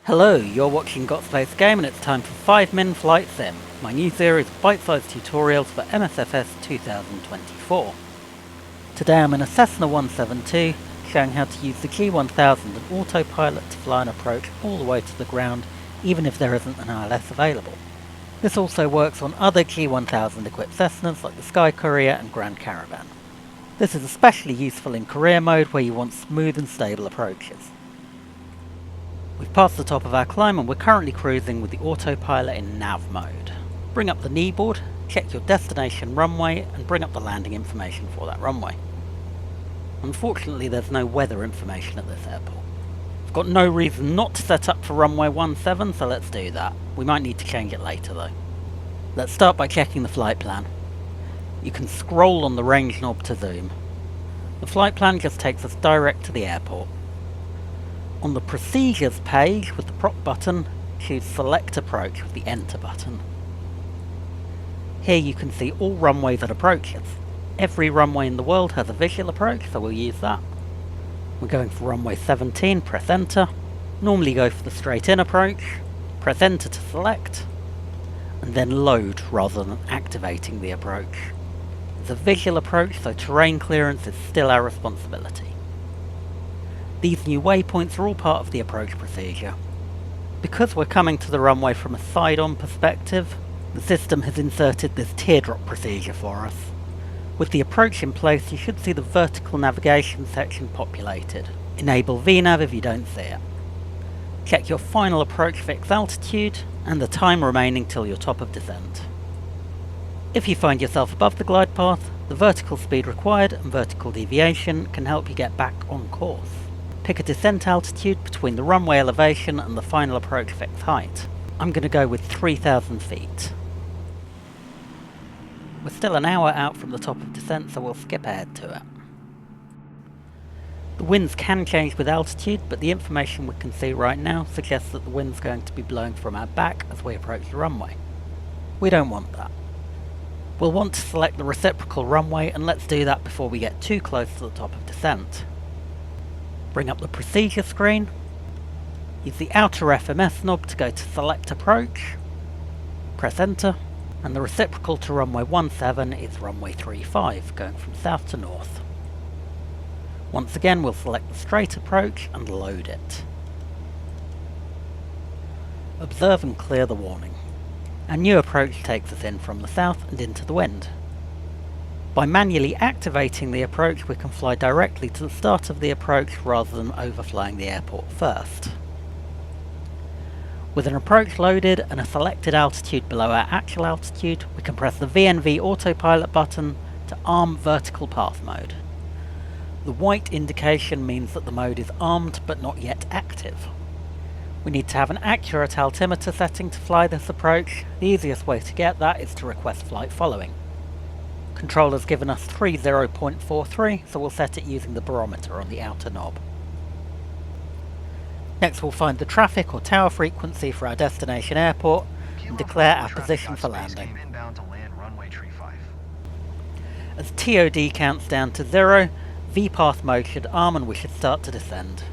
Hello, you're watching Got Space Game and it's time for 5-Min Flight Sim, my new series of bite-sized tutorials for MSFS 2024. Today I'm in a Cessna 172, showing how to use the G1000 and Autopilot to fly an approach all the way to the ground, even if there isn't an ILS available. This also works on other G1000 equipped Cessnas like the Sky Courier and Grand Caravan. This is especially useful in career mode where you want smooth and stable approaches. We've passed the top of our climb and we're currently cruising with the autopilot in nav mode. Bring up the kneeboard, check your destination runway and bring up the landing information for that runway. Unfortunately there's no weather information at this airport. I've got no reason not to set up for runway 17, so let's do that. We might need to change it later though. Let's start by checking the flight plan. You can scroll on the range knob to zoom. The flight plan just takes us direct to the airport. On the Procedures page with the prop button, choose Select Approach with the Enter button. Here you can see all runways and approaches. Every runway in the world has a visual approach, so we'll use that. We're going for runway 17, press Enter. Normally go for the straight in approach, press Enter to select, and then load rather than activating the approach. It's a visual approach, so terrain clearance is still our responsibility. These new waypoints are all part of the approach procedure. Because we're coming to the runway from a side-on perspective, the system has inserted this teardrop procedure for us. With the approach in place, you should see the vertical navigation section populated. Enable VNAV if you don't see it. Check your final approach fix altitude and the time remaining till your top of descent. If you find yourself above the glide path, the vertical speed required and vertical deviation can help you get back on course. Pick a descent altitude between the runway elevation and the final approach fix height. I'm going to go with 3,000 feet. We're still an hour out from the top of descent, so we'll skip ahead to it. The winds can change with altitude, but the information we can see right now suggests that the wind's going to be blowing from our back as we approach the runway. We don't want that. We'll want to select the reciprocal runway, and let's do that before we get too close to the top of descent. Bring up the procedure screen, use the outer FMS knob to go to Select Approach, press Enter, and the reciprocal to runway 17 is runway 35, going from south to north. Once again we'll select the straight approach and load it. Observe and clear the warning. Our new approach takes us in from the south and into the wind. By manually activating the approach, we can fly directly to the start of the approach rather than overflying the airport first. With an approach loaded and a selected altitude below our actual altitude, we can press the VNV autopilot button to arm vertical path mode. The white indication means that the mode is armed but not yet active. We need to have an accurate altimeter setting to fly this approach. The easiest way to get that is to request flight following. Controller's given us 30.43, so we'll set it using the barometer on the outer knob. Next we'll find the traffic or tower frequency for our destination airport and declare our position for landing. As TOD counts down to 0, VPath mode should arm and we should start to descend.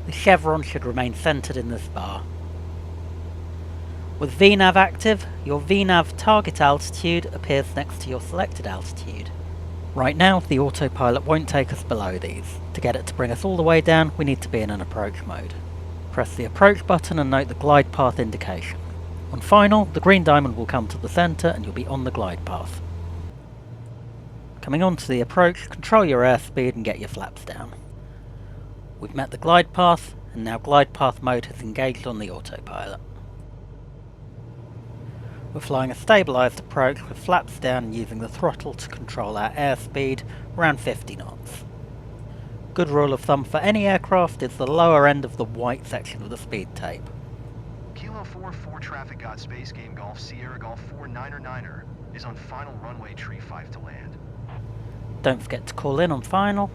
The chevron should remain centered in this bar. With VNAV active, your VNAV target altitude appears next to your selected altitude. Right now, the autopilot won't take us below these. To get it to bring us all the way down, we need to be in an approach mode. Press the approach button and note the glide path indication. On final, the green diamond will come to the center and you'll be on the glide path. Coming onto the approach, control your airspeed and get your flaps down. We've met the glide path, and now glide path mode has engaged on the autopilot. We're flying a stabilised approach with flaps down and using the throttle to control our airspeed around 50 knots. Good rule of thumb for any aircraft is the lower end of the white section of the speed tape. Kilo 4 traffic got Space Game Golf Sierra Golf 4 9er is on final runway tree 5 to land. Don't forget to call in on final.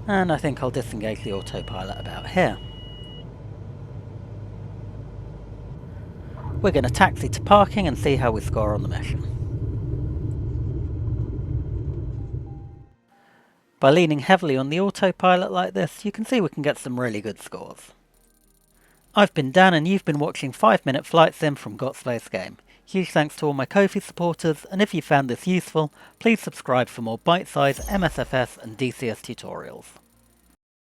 And I think I'll disengage the autopilot about here. We're going to taxi to parking and see how we score on the mission. By leaning heavily on the autopilot like this, you can see we can get some really good scores. I've been Dan and you've been watching 5-Minute Flight Sim from Got Space Game. Huge thanks to all my Ko-fi supporters, and if you found this useful, please subscribe for more bite-sized MSFS and DCS tutorials.